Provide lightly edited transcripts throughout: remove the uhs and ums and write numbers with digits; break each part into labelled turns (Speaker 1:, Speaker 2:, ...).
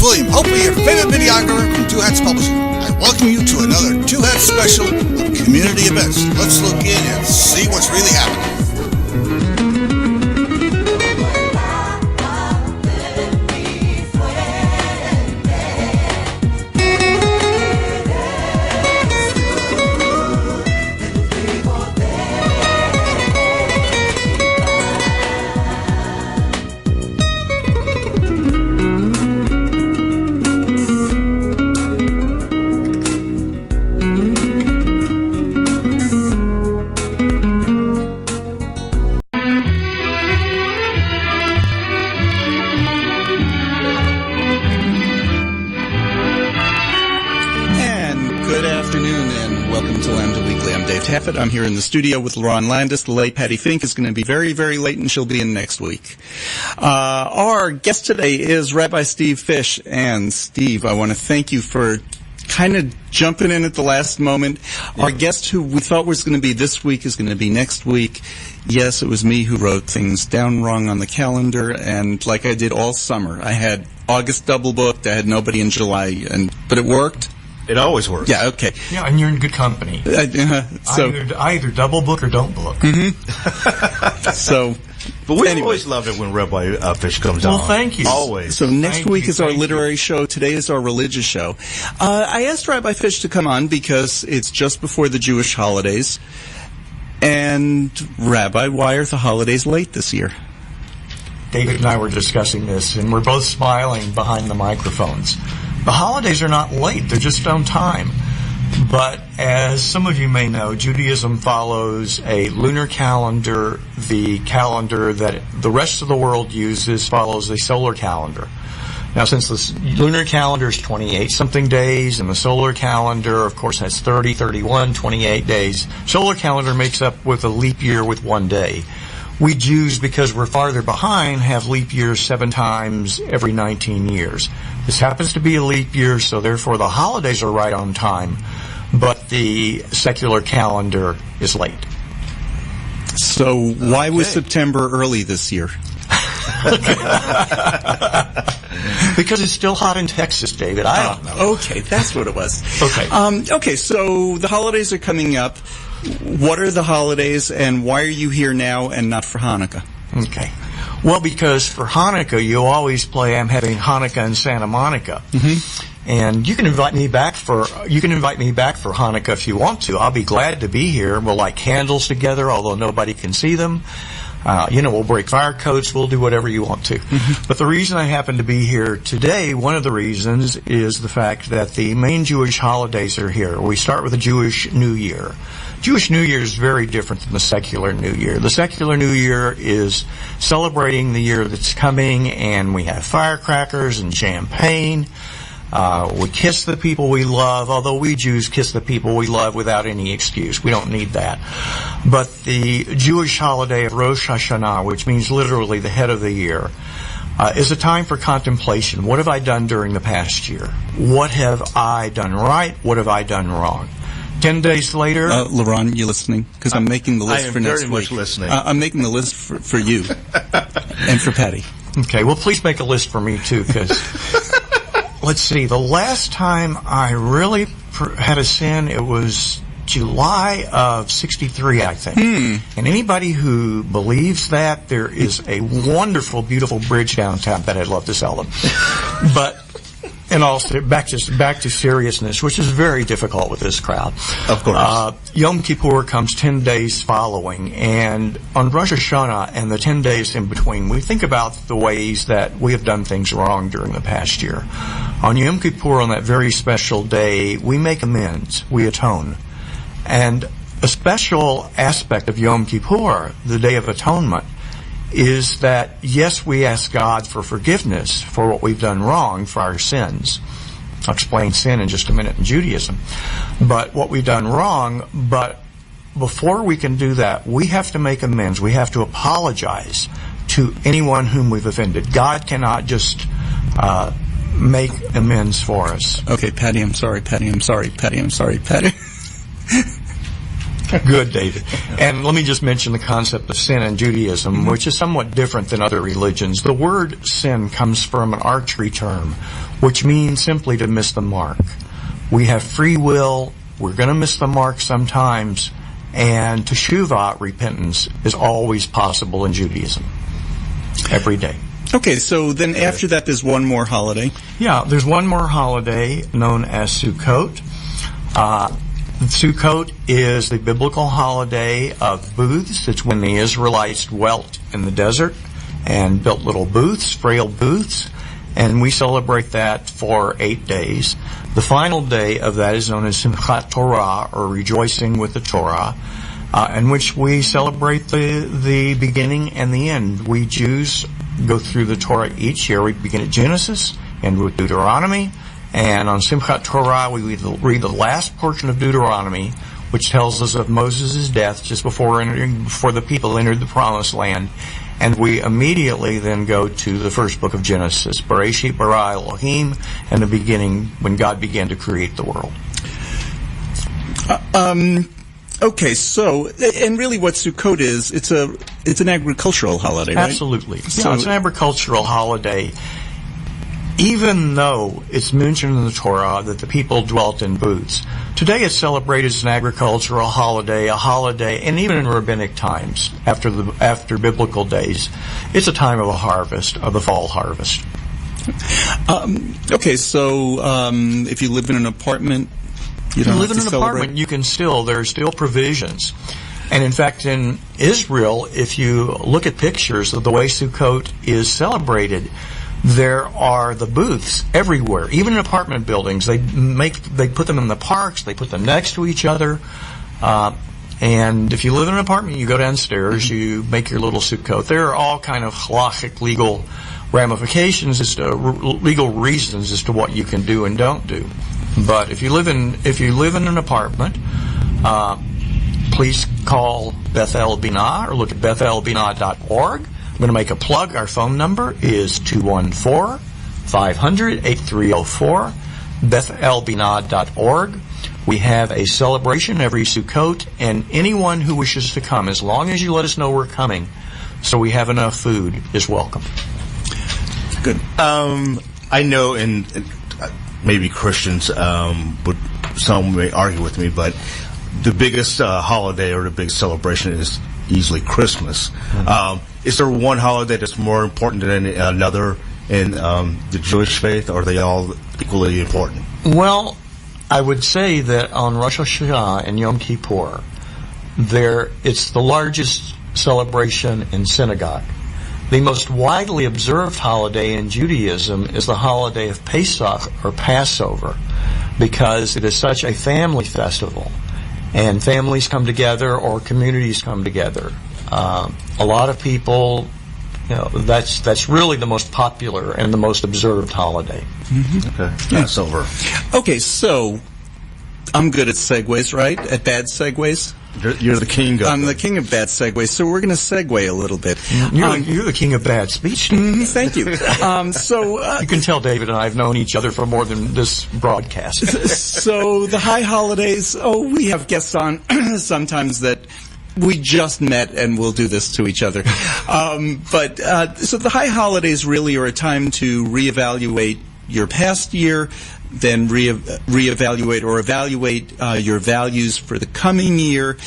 Speaker 1: William, hopefully your favorite videographer from Two Hats Publishing. I welcome you to another Two Hats special of community events. Let's look in and see what's really happening.
Speaker 2: Taffet. I'm here in the studio with Lerone Landis. The late Patti Fink is going to be very, very late, and she'll be in next week. Our guest today is Rabbi Steve Fisch. And Steve, I want to thank you for kind of jumping in at the last moment. Yeah. Our guest who we thought was going to be this week is going to be next week. Yes, it was me who wrote things down wrong on the calendar, and like I did all summer. I had August double booked. I had nobody in July, but it worked.
Speaker 3: It always works.
Speaker 2: Yeah, okay.
Speaker 4: Yeah, and you're in good company.
Speaker 2: So
Speaker 4: either double book or don't book.
Speaker 2: Mm-hmm.
Speaker 3: But we always love it when Rabbi Fisch comes on.
Speaker 4: Well, thank you.
Speaker 3: Always.
Speaker 2: So next week is our literary show. Today is our religious show. I asked Rabbi Fisch to come on because it's just before the Jewish holidays. And, Rabbi, why are the holidays late this year?
Speaker 4: David and I were discussing this, and we're both smiling behind the microphones. The holidays are not late, they're just on time. But as some of you may know, Judaism follows a lunar calendar. The calendar that the rest of the world uses follows a solar calendar. Now, since the lunar calendar is 28-something days, and the solar calendar, of course, has 30, 31, 28 days, solar calendar makes up with a leap year with 1 day. We Jews, because we're farther behind, have leap years 7 times every 19 years. This happens to be a leap year, so therefore the holidays are right on time, but the secular calendar is late.
Speaker 2: So why was September early this year?
Speaker 4: Because it's still hot in Texas, David. I don't know.
Speaker 2: Okay, that's what it was.
Speaker 4: Okay.
Speaker 2: Okay, so the holidays are coming up. What are the holidays, and why are you here now and not for Hanukkah?
Speaker 4: Okay. Well, because for Hanukkah, you always play I'm having Hanukkah in Santa Monica. Mm-hmm. And you can invite me back for Hanukkah if you want to. I'll be glad to be here. We'll light candles together, although nobody can see them. We'll break fire coats. We'll do whatever you want to. Mm-hmm. But the reason I happen to be here today, one of the reasons, is the fact that the main Jewish holidays are here. We start with the Jewish New Year. Jewish New Year is very different than the secular New Year. The secular New Year is celebrating the year that's coming, and we have firecrackers and champagne. We kiss the people we love, although we Jews kiss the people we love without any excuse. We don't need that. But the Jewish holiday of Rosh Hashanah, which means literally the head of the year, is a time for contemplation. What have I done during the past year? What have I done right? What have I done wrong? 10 days later...
Speaker 2: Lerone, you listening? Because I'm making the list for next week.
Speaker 3: I am very much listening.
Speaker 2: I'm making the list for you and for Patti.
Speaker 4: Okay, well, please make a list for me, too, because... Let's see, the last time I really had a sin, it was July of 63, I think. And anybody who believes that, there is a wonderful, beautiful bridge downtown that I'd love to sell them. But... And also, back to seriousness, which is very difficult with this crowd.
Speaker 3: Of course.
Speaker 4: Yom Kippur comes 10 days following, and on Rosh Hashanah and the 10 days in between, we think about the ways that we have done things wrong during the past year. On Yom Kippur, on that very special day, we make amends, we atone. And a special aspect of Yom Kippur, the Day of Atonement, is that, yes, we ask God for forgiveness for what we've done wrong, for our sins. I'll explain sin in just a minute in Judaism. But what we've done wrong, but before we can do that, we have to make amends. We have to apologize to anyone whom we've offended. God cannot just make amends for us.
Speaker 2: Okay, Patti, I'm sorry. Patti, I'm sorry. Patti, I'm sorry. Patti.
Speaker 4: Good, David. And let me just mention the concept of sin in Judaism, which is somewhat different than other religions. The word sin comes from an archery term, which means simply to miss the mark. We have free will. We're going to miss the mark sometimes. And teshuvah, repentance, is always possible in Judaism. Every day.
Speaker 2: Okay, so then after that, there's one more holiday.
Speaker 4: Yeah, there's one more holiday known as Sukkot. Sukkot is the biblical holiday of booths. It's when the Israelites dwelt in the desert and built little booths, frail booths, and we celebrate that for 8 days. The final day of that is known as Simchat Torah, or rejoicing with the Torah, in which we celebrate the beginning and the end. We Jews go through the Torah each year. We begin at Genesis, end with Deuteronomy, and on Simchat Torah we read the last portion of Deuteronomy, which tells us of Moses' death just before the people entered the Promised Land. And we immediately then go to the first book of Genesis, Bereshit bara Elohim, and the beginning when God began to create the world.
Speaker 2: Okay, so, and really what Sukkot is, it's an agricultural holiday, right?
Speaker 4: Absolutely. So it's an agricultural holiday. Even though it's mentioned in the Torah that the people dwelt in booths, today it's celebrated as an agricultural holiday, and even in rabbinic times, after biblical days, it's a time of a harvest, of the fall harvest.
Speaker 2: Okay, so if you live in an apartment, you don't have to celebrate? If you live in an apartment,
Speaker 4: you can there are still provisions. And in fact, in Israel, if you look at pictures of the way Sukkot is celebrated, there are the booths everywhere, even in apartment buildings. They put them in the parks, they put them next to each other. And if you live in an apartment, you go downstairs, you make your little Sukkot. There are all kind of halachic legal ramifications as to legal reasons as to what you can do and don't do. But if you live in an apartment, please call Bethel Binah or look at bethelbinah.org. I'm going to make a plug. Our phone number is 214-500-8304, bethelbinah.org. We have a celebration every Sukkot, and anyone who wishes to come, as long as you let us know we're coming, so we have enough food, is welcome.
Speaker 3: Good. I know, and maybe Christians some may argue with me, but the biggest holiday or the biggest celebration is easily Christmas. Mm-hmm. Is there one holiday that's more important than another in the Jewish faith, or are they all equally important?
Speaker 4: Well, I would say that on Rosh Hashanah and Yom Kippur, it's the largest celebration in synagogue. The most widely observed holiday in Judaism is the holiday of Pesach, or Passover, because it is such a family festival. And families come together, or communities come together. A lot of people, that's really the most popular and the most observed holiday.
Speaker 2: Mm-hmm.
Speaker 3: Okay, Passover.
Speaker 2: Okay, so I'm good at segues, right? At bad segues.
Speaker 3: You're the king of
Speaker 2: I'm the king of bad segues, so we're going to segue a little bit.
Speaker 4: You're the king of bad speech.
Speaker 2: Thank you.
Speaker 4: You can tell David and I have known each other for more than this broadcast.
Speaker 2: So the high holidays, we have guests on sometimes that we just met and we'll do this to each other. So the high holidays really are a time to reevaluate your past year, then reevaluate or evaluate your values for the coming year,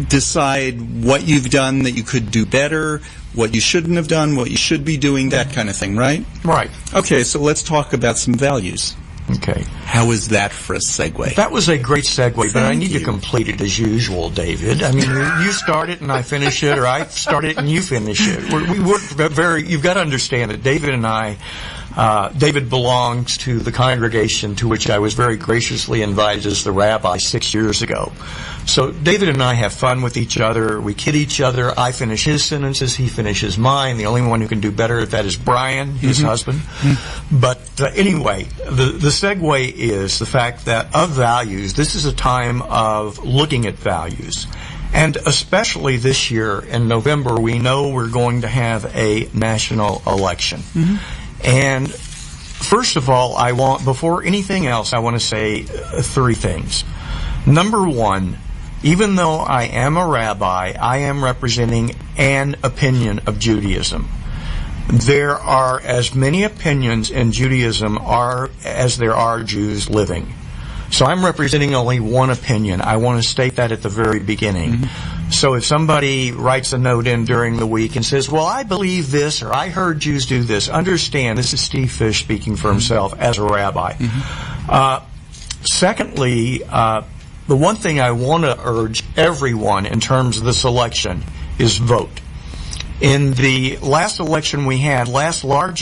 Speaker 2: decide what you've done that you could do better, what you shouldn't have done, what you should be doing, that kind of thing, right?
Speaker 4: Right.
Speaker 2: Okay, so let's talk about some values.
Speaker 4: Okay.
Speaker 2: How is that for a segue?
Speaker 4: That was a great segue, but I need to complete it as usual, David. I mean, you start it and I finish it, or I start it and you finish it. We work you've got to understand that David and I, David belongs to the congregation to which I was very graciously invited as the rabbi 6 years ago. So David and I have fun with each other. We kid each other. I finish his sentences. He finishes mine. The only one who can do better at that is Brian, his husband. Mm-hmm. But anyway, the segue is the fact that of values, this is a time of looking at values. And especially this year in November, we know we're going to have a national election. Mm-hmm. And first of all, before anything else, I want to say three things. Number one, even though I am a rabbi, I am representing an opinion of Judaism. There are as many opinions in Judaism as there are Jews living. So I'm representing only one opinion. I want to state that at the very beginning. Mm-hmm. So if somebody writes a note in during the week and says, well, I believe this, or I heard Jews do this, understand this is Steve Fisch speaking for himself as a rabbi. Mm-hmm. Secondly, the one thing I want to urge everyone in terms of this election is vote. In the last large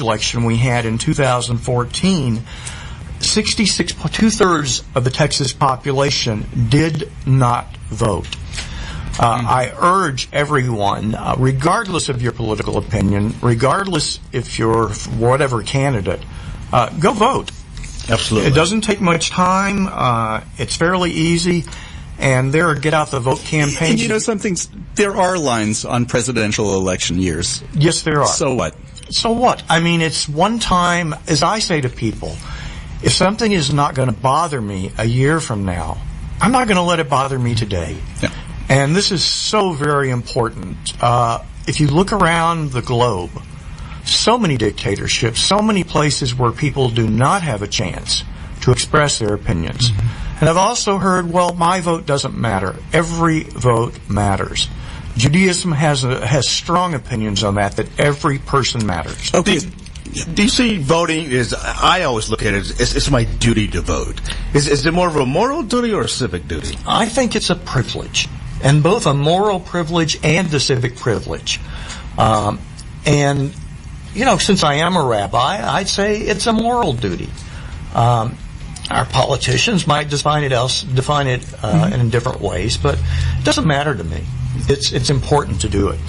Speaker 4: election we had in 2014, 2/3 of the Texas population did not vote. I urge everyone, regardless of your political opinion, regardless if you're whatever candidate, go vote.
Speaker 3: Absolutely.
Speaker 4: It doesn't take much time. It's fairly easy. And there are get-out-the-vote campaigns.
Speaker 2: And you know something? There are lines on presidential election years.
Speaker 4: Yes, there are.
Speaker 2: So what?
Speaker 4: So what? I mean, it's one time, as I say to people, if something is not going to bother me a year from now, I'm not going to let it bother me today. Yeah. And this is so very important. If you look around the globe, so many dictatorships, so many places where people do not have a chance to express their opinions. Mm-hmm. And I've also heard, well, my vote doesn't matter. Every vote matters. Judaism has strong opinions on that every person matters.
Speaker 2: Okay.
Speaker 3: Do you see voting is, I always look at it as it's my duty to vote. Is it more of a moral duty or a civic duty?
Speaker 4: I think it's a privilege, and both a moral privilege and a civic privilege. And, you know, since I am a rabbi, I'd say it's a moral duty. Our politicians might define it in different ways, but it doesn't matter to me. It's important to do it.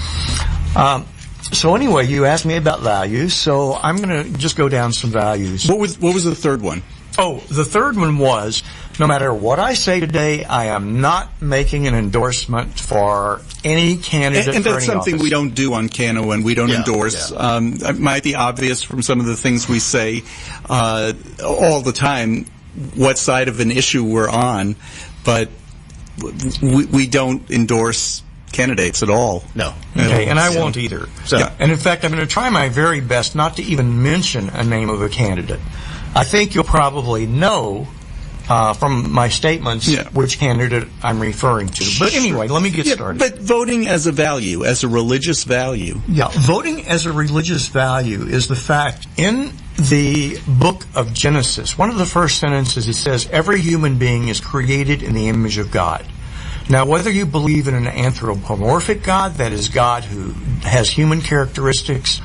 Speaker 4: So anyway, you asked me about values, so I'm going to just go down some values.
Speaker 2: What was the third one?
Speaker 4: Oh, the third one was, no matter what I say today, I am not making an endorsement for any candidate
Speaker 2: and
Speaker 4: for
Speaker 2: that's
Speaker 4: any
Speaker 2: something
Speaker 4: office.
Speaker 2: we don't do on Knon, and we don't endorse.
Speaker 3: Yeah.
Speaker 2: It might be obvious from some of the things we say all the time what side of an issue we're on, but we don't endorse candidates at all.
Speaker 3: No.
Speaker 4: Okay, and I won't either.
Speaker 3: So,
Speaker 4: and in fact, I'm going to try my very best not to even mention a name of a candidate. I think you'll probably know from my statements which candidate I'm referring to. But anyway, let me get started.
Speaker 2: But voting as a value, as a religious value.
Speaker 4: Yeah, voting as a religious value is the fact in the book of Genesis, one of the first sentences, it says, every human being is created in the image of God. Now, whether you believe in an anthropomorphic God, that is God who has human characteristics,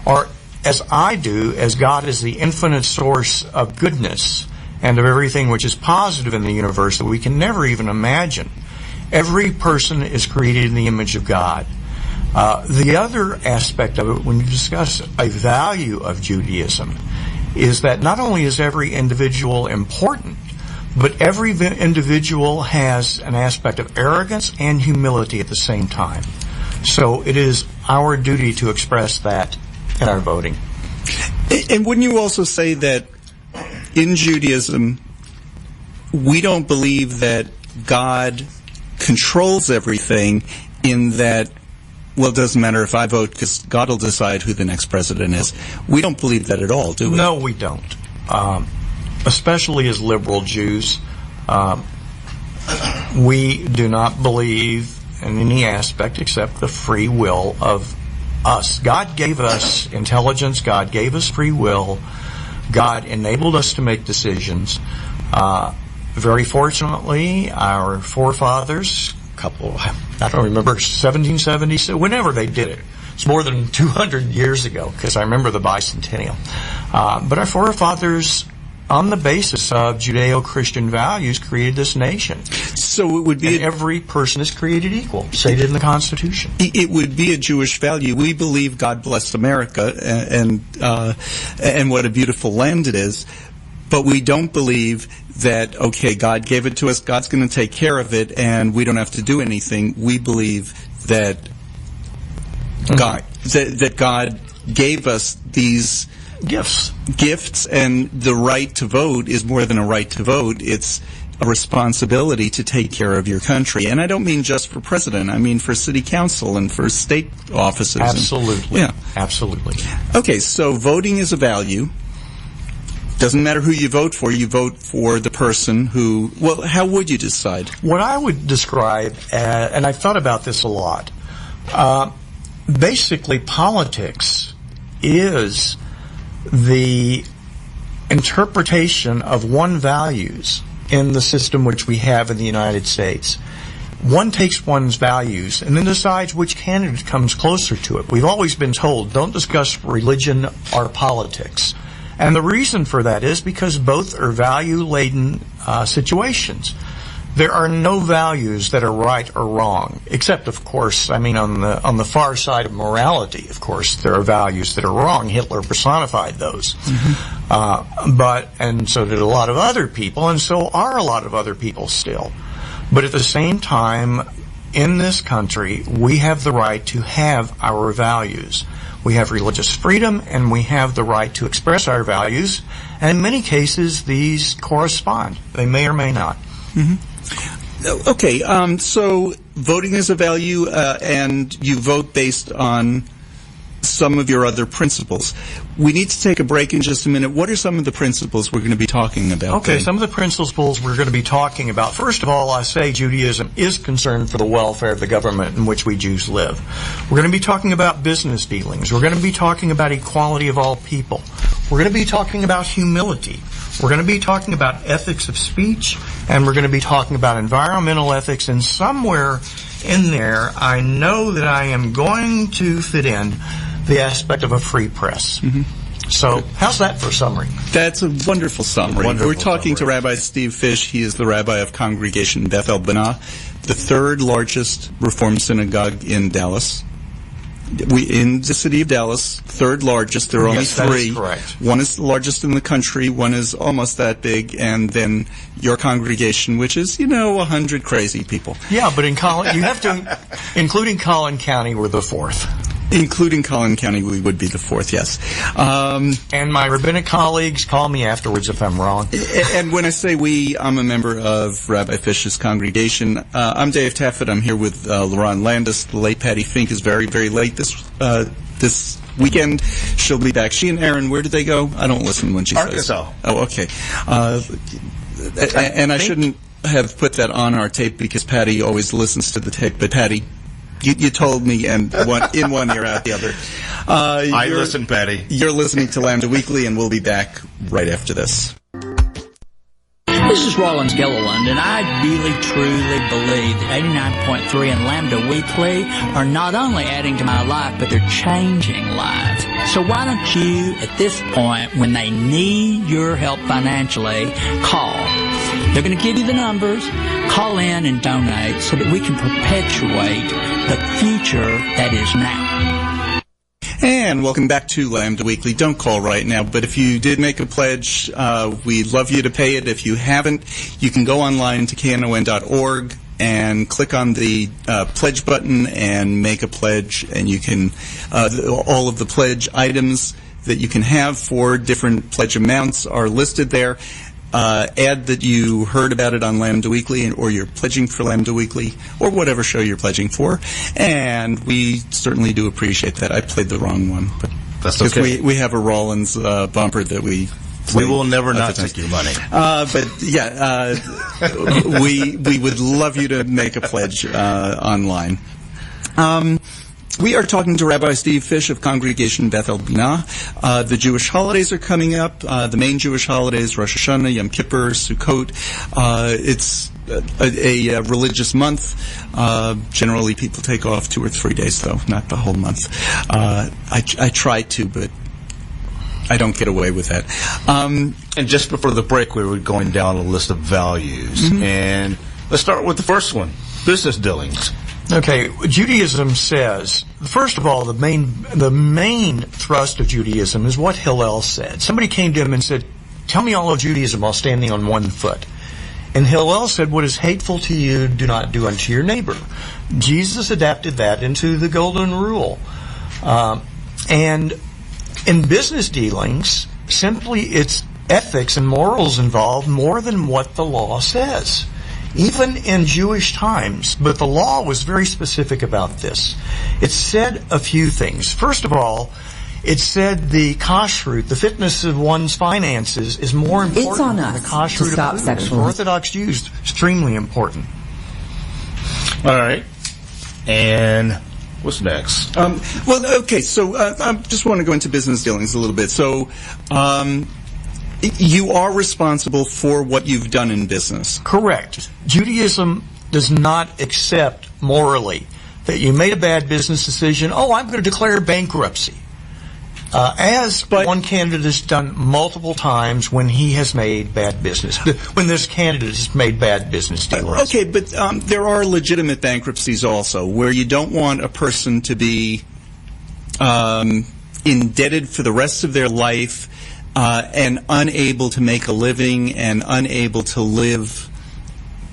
Speaker 4: or as I do, as God is the infinite source of goodness and of everything which is positive in the universe that we can never even imagine, every person is created in the image of God. The other aspect of it, when you discuss a value of Judaism, is that not only is every individual important, but every individual has an aspect of arrogance and humility at the same time. So it is our duty to express that in our voting.
Speaker 2: And wouldn't you also say that in Judaism, we don't believe that God controls everything, in that, well, it doesn't matter if I vote because God will decide who the next president is. We don't believe that at all, do we?
Speaker 4: No, we don't. Especially as liberal Jews, we do not believe in any aspect except the free will of us. God gave us intelligence. God gave us free will. God enabled us to make decisions. Very fortunately, our forefathers, I don't remember, 1770, whenever they did it. It's more than 200 years ago, because I remember the bicentennial. But our forefathers, on the basis of Judeo-Christian values, created this nation.
Speaker 2: So it would be...
Speaker 4: And every person is created equal, stated in the Constitution.
Speaker 2: It would be a Jewish value. We believe God blessed America and what a beautiful land it is. But we don't believe that, okay, God gave it to us, God's going to take care of it, and we don't have to do anything. We believe that God gave us these gifts, and the right to vote is more than a right to vote. It's a responsibility to take care of your country. And I don't mean just for president. I mean for city council and for state offices.
Speaker 4: Absolutely.
Speaker 2: Yeah.
Speaker 4: Absolutely.
Speaker 2: Okay, so voting is a value. Doesn't matter who you vote for the person who, well, how would you decide?
Speaker 4: What I would describe, and I've thought about this a lot, basically politics is the interpretation of one values in the system which we have in the United States. One takes one's values and then decides which candidate comes closer to it. We've always been told, don't discuss religion or politics. And the reason for that is because both are value-laden situations. There are no values that are right or wrong, except, of course, I mean, on the far side of morality, of course, there are values that are wrong. Hitler personified those. And so did a lot of other people, and so are a lot of other people still. But at the same time, in this country, we have the right to have our values. We have religious freedom, and we have the right to express our values. And in many cases, these correspond. They may or may not.
Speaker 2: Okay, so voting is a value, and you vote based on some of your other principles. We need to take a break in just a minute. What are some of the principles we're going to be talking about?
Speaker 4: Okay, some of the principles we're going to be talking about. First of all, I say Judaism is concerned for the welfare of the government in which we Jews live. We're going to be talking about business dealings. We're going to be talking about equality of all people. We're going to be talking about humility. We're going to be talking about ethics of speech, and we're going to be talking about environmental ethics, and somewhere in there, I know that I am going to fit in the aspect of a free press. So, how's that for a summary?
Speaker 2: That's a wonderful summary. We're talking to Rabbi Steve Fisch. He is the rabbi of Congregation Beth El Banah, the third largest Reform synagogue in Dallas. In the city of Dallas, third largest. There are only three.
Speaker 4: That is correct.
Speaker 2: One is the largest in the country. One is almost that big, and then your congregation, which is 100 crazy people.
Speaker 4: Yeah, but in Collin, you have to, including Collin County, we're the fourth.
Speaker 2: Including Collin County, we would be the fourth, yes.
Speaker 4: And my rabbinic colleagues call me afterwards if I'm wrong.
Speaker 2: And when I say we, I'm a member of Rabbi Fisch's congregation. I'm Dave Taffet. I'm here with Lerone Landis. The late Patti Fink is very, very late this weekend. She'll be back. She and Aaron, where did they go? I don't listen when she says.
Speaker 3: Arkansas.
Speaker 2: Oh, okay. And I shouldn't have put that on our tape because Patti always listens to the tape. But Patti, you told me, and in one ear, out the other.
Speaker 3: I listen, Patti.
Speaker 2: You're listening to Lambda Weekly, and we'll be back right after this.
Speaker 5: This is Rollins Gilliland, and I really, truly believe that 89.3 and Lambda Weekly are not only adding to my life, but they're changing lives. So why don't you, at this point, when they need your help financially, call. They're going to give you the numbers. Call in and donate so that we can perpetuate the future that is now.
Speaker 2: And welcome back to Lambda Weekly. Don't call right now, but if you did make a pledge, we'd love you to pay it. If you haven't, you can go online to knon.org and click on the pledge button and make a pledge, and you can all of the pledge items that you can have for different pledge amounts are listed there. Add that you heard about it on Lambda Weekly, or you're pledging for Lambda Weekly, or whatever show you're pledging for, and we certainly do appreciate that. I played the wrong one, but
Speaker 3: that's okay.
Speaker 2: We have a Rollins bumper that we
Speaker 3: will never not take your money.
Speaker 2: But yeah, we would love you to make a pledge online. We are talking to Rabbi Steve Fisch of Congregation Beth El Banah. The Jewish holidays are coming up. The main Jewish holidays, Rosh Hashanah, Yom Kippur, Sukkot. It's a religious month. Generally, people take off 2 or 3 days, though, not the whole month. I try to, but I don't get away with that.
Speaker 3: And just before the break, we were going down a list of values. And let's start with the first one, business dealings.
Speaker 4: Okay, Judaism says, first of all, the main thrust of Judaism is what Hillel said. Somebody came to him and said, tell me all of Judaism while standing on one foot. And Hillel said, what is hateful to you, do not do unto your neighbor. Jesus adapted that into the golden rule. And in business dealings, simply it's ethics and morals involved more than what the law says, even in Jewish times. But the law was very specific about this. It said a few things. First of all, it said the kashrut, the fitness of one's finances, is more important than the kashrut of food. Orthodox Jews, extremely important.
Speaker 3: All right. And what's next?
Speaker 2: Okay, so I just want to go into business dealings a little bit. So, you are responsible for what you've done in business.
Speaker 4: Correct. Judaism does not accept morally that you made a bad business decision. Oh, I'm going to declare bankruptcy. But one candidate has done multiple times when he has made bad business, when this candidate has made bad business dealings.
Speaker 2: Okay, but there are legitimate bankruptcies also, where you don't want a person to be indebted for the rest of their life and unable to make a living and unable to live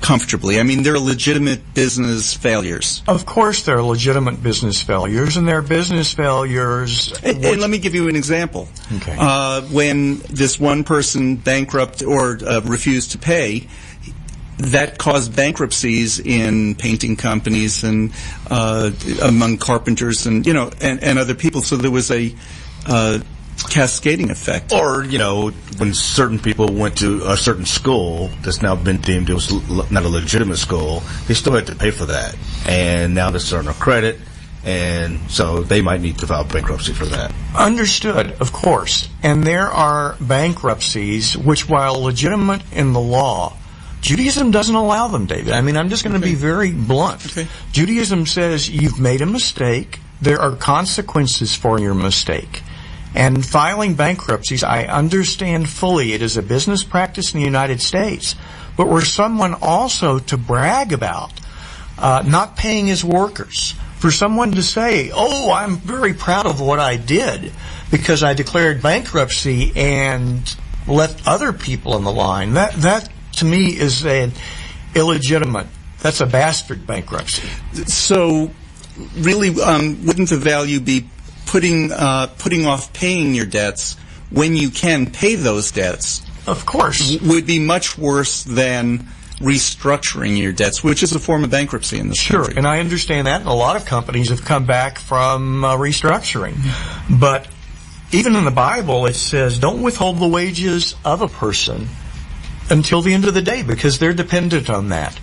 Speaker 2: comfortably. I mean, there are legitimate business failures.
Speaker 4: Of course there are legitimate business failures, and there are business failures...
Speaker 2: And let me give you an example.
Speaker 4: Okay.
Speaker 2: When this one person bankrupt or refused to pay, that caused bankruptcies in painting companies and among carpenters and, and other people. So there was a cascading effect.
Speaker 3: Or, when certain people went to a certain school that's now been deemed it was not a legitimate school, they still had to pay for that. And now they're starting to credit, and so they might need to file bankruptcy for that.
Speaker 4: Understood, of course. And there are bankruptcies which, while legitimate in the law, Judaism doesn't allow them, David. I mean, I'm just going to be very blunt.
Speaker 2: Okay.
Speaker 4: Judaism says you've made a mistake. There are consequences for your mistake. And filing bankruptcies, I understand fully, it is a business practice in the United States, but were someone also to brag about not paying his workers, for someone to say, oh, I'm very proud of what I did because I declared bankruptcy and left other people in the line, that to me is an illegitimate, that's a bastard bankruptcy.
Speaker 2: So really, wouldn't the value be putting off paying your debts when you can pay those debts?
Speaker 4: Of course.
Speaker 2: Would be much worse than restructuring your debts, which is a form of bankruptcy in this country.
Speaker 4: Sure, and I understand that, and a lot of companies have come back from restructuring. But even in the Bible, it says, don't withhold the wages of a person until the end of the day, because they're dependent on that.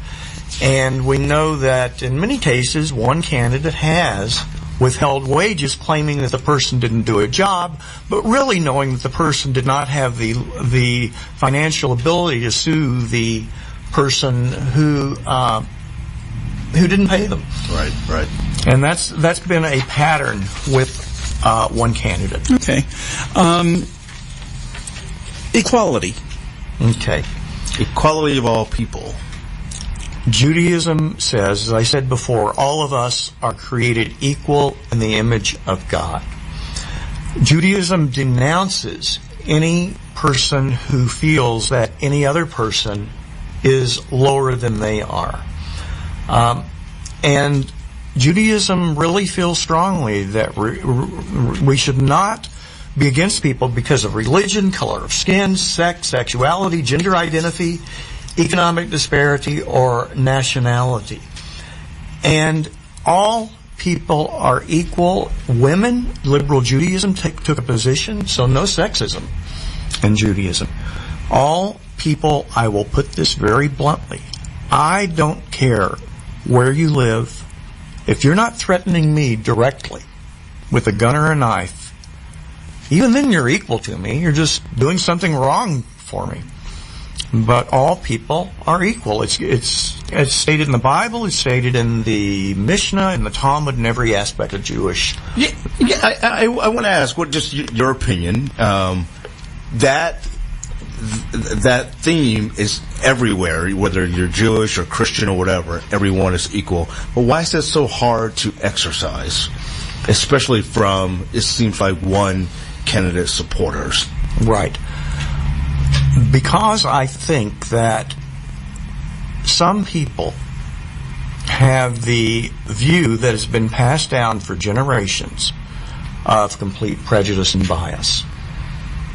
Speaker 4: And we know that in many cases, one candidate has withheld wages, claiming that the person didn't do a job, but really knowing that the person did not have the financial ability to sue the person who didn't pay them.
Speaker 3: Right.
Speaker 4: And that's been a pattern with one candidate.
Speaker 2: Okay. Equality.
Speaker 4: Okay.
Speaker 3: Equality of all people.
Speaker 4: Judaism says, as I said before, all of us are created equal in the image of God. Judaism denounces any person who feels that any other person is lower than they are. And Judaism really feels strongly that we should not be against people because of religion, color of skin, sex, sexuality, gender identity, economic disparity, or nationality. And all people are equal. Women, liberal Judaism took a position, so no sexism in Judaism. All people, I will put this very bluntly, I don't care where you live. If you're not threatening me directly with a gun or a knife, even then you're equal to me. You're just doing something wrong for me. But all people are equal. It's stated in the Bible. It's stated in the Mishnah, in the Talmud, in every aspect of Jewish.
Speaker 3: Yeah. I want to ask, what just your opinion? That theme is everywhere, whether you're Jewish or Christian or whatever. Everyone is equal. But why is that so hard to exercise, especially from, it seems like, one candidate's supporters?
Speaker 4: Right. Because I think that some people have the view that has been passed down for generations of complete prejudice and bias.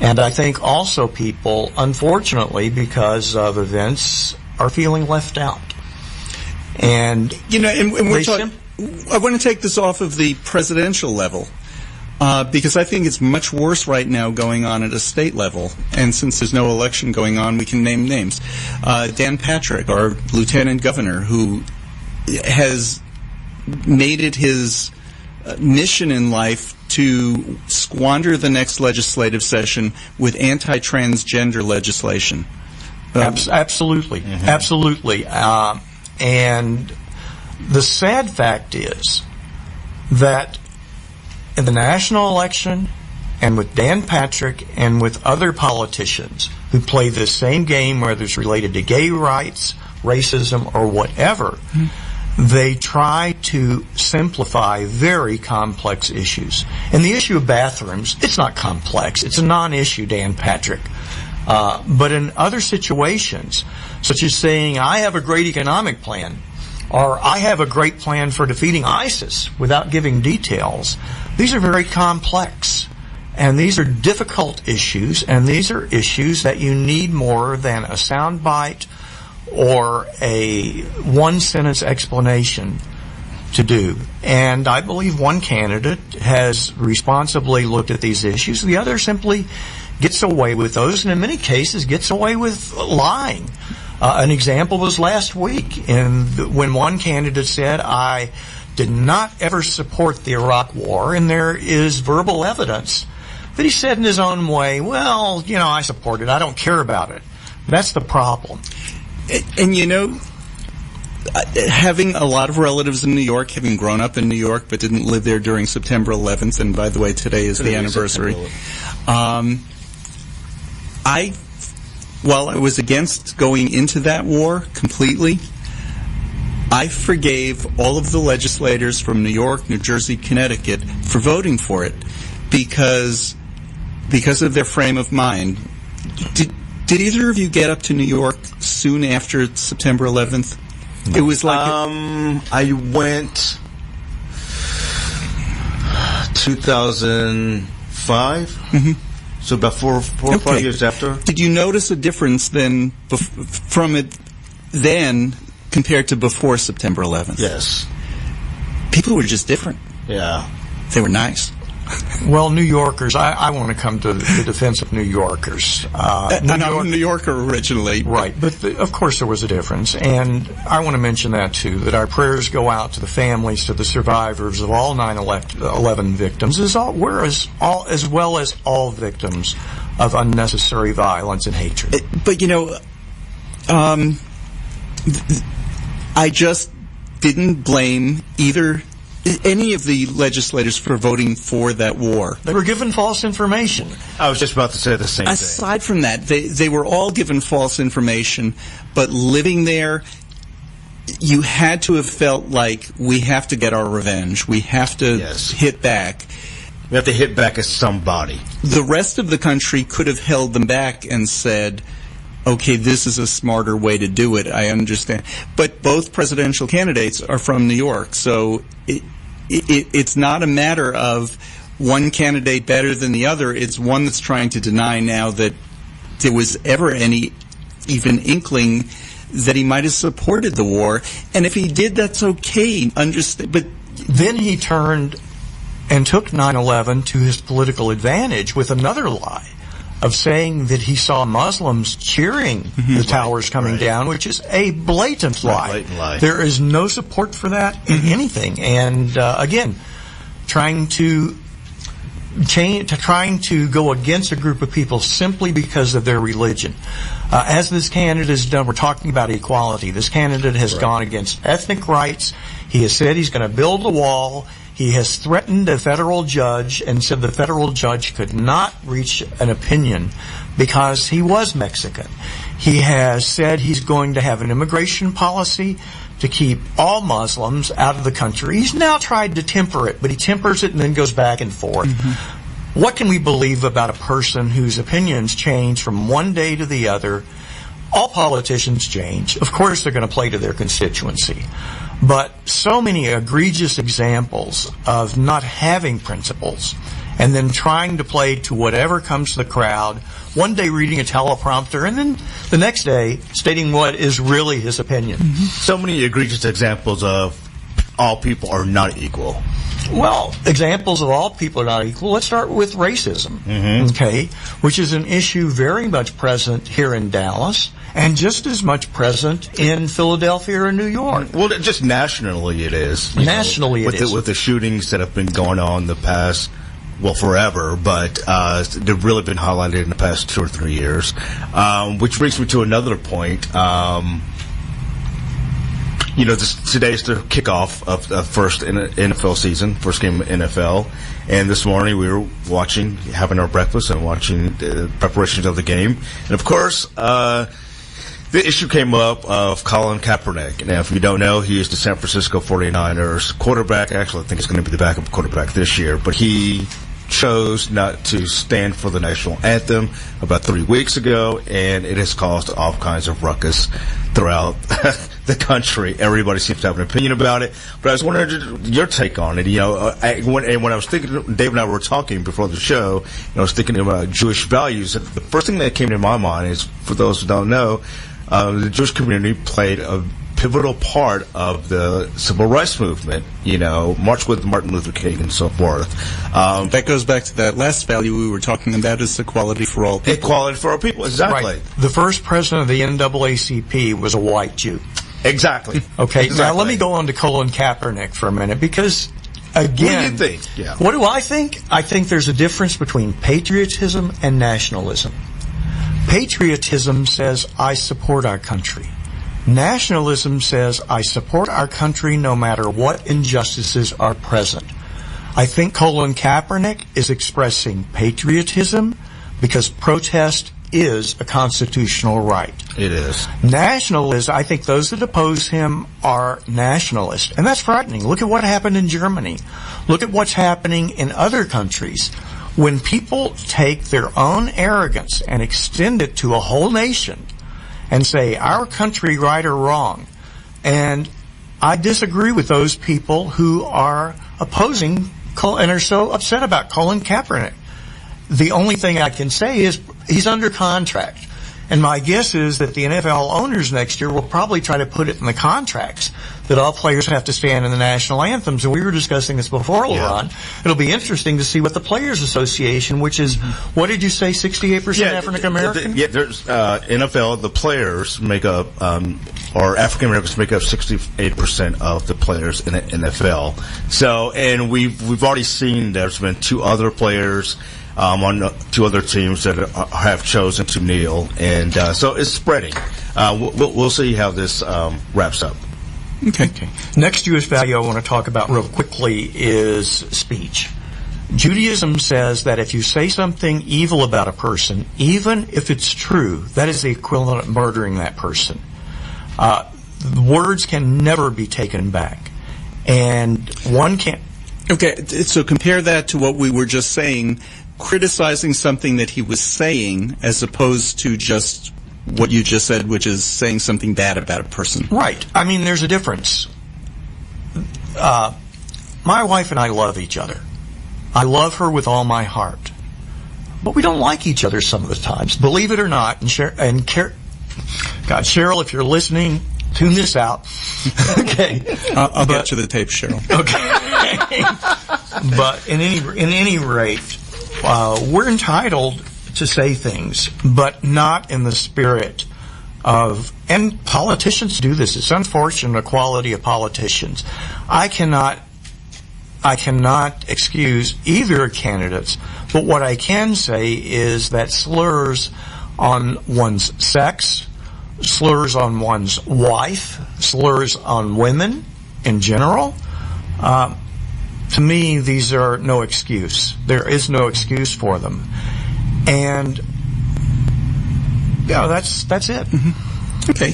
Speaker 4: And I think also people, unfortunately, because of events, are feeling left out. And
Speaker 2: and we're talking. I want to take this off of the presidential level because I think it's much worse right now going on at a state level. And since there's no election going on, we can name names. Dan Patrick, our lieutenant governor, who has made it his mission in life to squander the next legislative session with anti-transgender legislation.
Speaker 4: Absolutely. Mm-hmm. Absolutely. And the sad fact is that in the national election and with Dan Patrick and with other politicians who play this same game, whether it's related to gay rights, racism, or whatever, they try to simplify very complex issues. And the issue of bathrooms, it's not complex. It's a non-issue, Dan Patrick. But in other situations, such as saying, I have a great economic plan, or I have a great plan for defeating ISIS without giving details, these are very complex. And these are difficult issues, and these are issues that you need more than a soundbite or a one-sentence explanation to do. And I believe one candidate has responsibly looked at these issues. The other simply gets away with those, and in many cases gets away with lying. An example was last week when one candidate said, I did not ever support the Iraq War, and there is verbal evidence that he said in his own way, well, I support it. I don't care about it. That's the problem.
Speaker 2: And having a lot of relatives in New York, having grown up in New York but didn't live there during September 11th, and by the way, today is the anniversary. While I was against going into that war completely, I forgave all of the legislators from New York, New Jersey, Connecticut for voting for it because of their frame of mind. Did either of you get up to New York soon after September 11th? It was like
Speaker 3: I went 2005. Mm-hmm. So about four or 5 years after.
Speaker 2: Did you notice a difference then from it then compared to before September 11th?
Speaker 3: Yes.
Speaker 2: People were just different.
Speaker 3: Yeah.
Speaker 2: They were nice.
Speaker 4: Well, New Yorkers, I want to come to the defense of New Yorkers.
Speaker 2: I'm a New Yorker originally.
Speaker 4: Right, but of course there was a difference, and I want to mention that too, that our prayers go out to the families, to the survivors of all 9/11 victims, as well as all victims of unnecessary violence and hatred.
Speaker 2: But I just didn't blame any of the legislators for voting for that war.
Speaker 4: They were given false information.
Speaker 3: I was just about to say the same thing.
Speaker 2: Aside from that, they were all given false information, but living there, you had to have felt like we have to get our revenge. We have to hit back.
Speaker 3: We have to hit back at somebody.
Speaker 2: The rest of the country could have held them back and said, okay, this is a smarter way to do it, I understand. But both presidential candidates are from New York, so it's not a matter of one candidate better than the other. It's one that's trying to deny now that there was ever any even inkling that he might have supported the war. And if he did, that's okay. But
Speaker 4: then he turned and took 9/11 to his political advantage with another lie of saying that he saw Muslims cheering the towers coming down, which is a blatant lie. There is no support for that in anything. And again, trying to go against a group of people simply because of their religion. As this candidate has done, we're talking about equality. This candidate has gone against ethnic rights. He has said he's going to build a wall. He has threatened a federal judge and said the federal judge could not reach an opinion because he was Mexican. He has said he's going to have an immigration policy to keep all Muslims out of the country. He's now tried to temper it, but he tempers it and then goes back and forth. What can we believe about a person whose opinions change from one day to the other? All politicians change. Of course, they're going to play to their constituency. But so many egregious examples of not having principles and then trying to play to whatever comes to the crowd, one day reading a teleprompter, and then the next day stating what is really his opinion.
Speaker 3: So many egregious examples of all people are not equal.
Speaker 4: Well, examples of all people are not equal. Let's start with racism, okay, which is an issue very much present here in Dallas and just as much present in Philadelphia or New York.
Speaker 3: Well, just nationally it is.
Speaker 4: Nationally it is.
Speaker 3: With the shootings that have been going on the past, well, forever, but they've really been highlighted in the past 2 or 3 years. Which brings me to another point. Today's the kickoff of the first NFL season, first game of NFL. And this morning we were having our breakfast and watching the preparations of the game. And of course, the issue came up of Colin Kaepernick. Now, if you don't know, he is the San Francisco 49ers quarterback. Actually, I think he's going to be the backup quarterback this year. But he chose not to stand for the national anthem about 3 weeks ago, and it has caused all kinds of ruckus throughout the country. Everybody seems to have an opinion about it. But I was wondering your take on it. When I was thinking, Dave and I were talking before the show, and I was thinking about Jewish values. The first thing that came to my mind is, for those who don't know, the Jewish community played a pivotal part of the civil rights movement, marched with Martin Luther King and so forth.
Speaker 2: That goes back to that last value we were talking about, is equality for all people.
Speaker 3: Equality for all people, exactly.
Speaker 4: Right. The first president of the NAACP was a white Jew.
Speaker 3: Exactly.
Speaker 4: Okay,
Speaker 3: exactly.
Speaker 4: Now let me go on to Colin Kaepernick for a minute, because, again...
Speaker 3: What do you think? Yeah.
Speaker 4: What do I think? I think there's a difference between patriotism and nationalism. Patriotism says, I support our country. Nationalism says, I support our country no matter what injustices are present. I think Colin Kaepernick is expressing patriotism because protest is a constitutional right.
Speaker 3: It is.
Speaker 4: Nationalism, I think those that oppose him are nationalists. And that's frightening. Look at what happened in Germany. Look at what's happening in other countries. When people take their own arrogance and extend it to a whole nation and say, our country, right or wrong. And I disagree with those people who are opposing and are so upset about Colin Kaepernick. The only thing I can say is he's under contract. And my guess is that the NFL owners next year will probably try to put it in the contracts that all players have to stand in the national anthems. And we were discussing this before, Lerone. It'll be interesting to see what the Players Association, which is, what did you say, 68% African American?
Speaker 3: There's NFL, the players make up, or African Americans make up 68% of the players in the NFL. So, and we've already seen there's been 2 other players on 2 other teams that have chosen to kneel, and so it's spreading. We'll see how this wraps up.
Speaker 4: Okay. Next Jewish value I want to talk about real quickly is speech. Judaism says that if you say something evil about a person, even if it's true, that is the equivalent of murdering that person. Words can never be taken back, and one can't.
Speaker 2: Okay, so compare that to what we were just saying, criticizing something that he was saying as opposed to just what you just said, which is saying something bad about a person.
Speaker 4: Right. I mean, there's a difference. My wife and I love each other. I love her with all my heart. But we don't like each other some of the times, believe it or not. God, Cheryl, if you're listening, tune this out. Okay.
Speaker 2: I'll get you the tape, Cheryl.
Speaker 4: Okay. But in any rate, we're entitled to say things, but not in the spirit of, and politicians do this. It's unfortunate, the quality of politicians. I cannot excuse either candidates, but what I can say is that slurs on one's sex, slurs on one's wife, slurs on women in general, to me, these are no excuse. There is no excuse for them. And, yeah, that's it.
Speaker 2: Mm-hmm. Okay.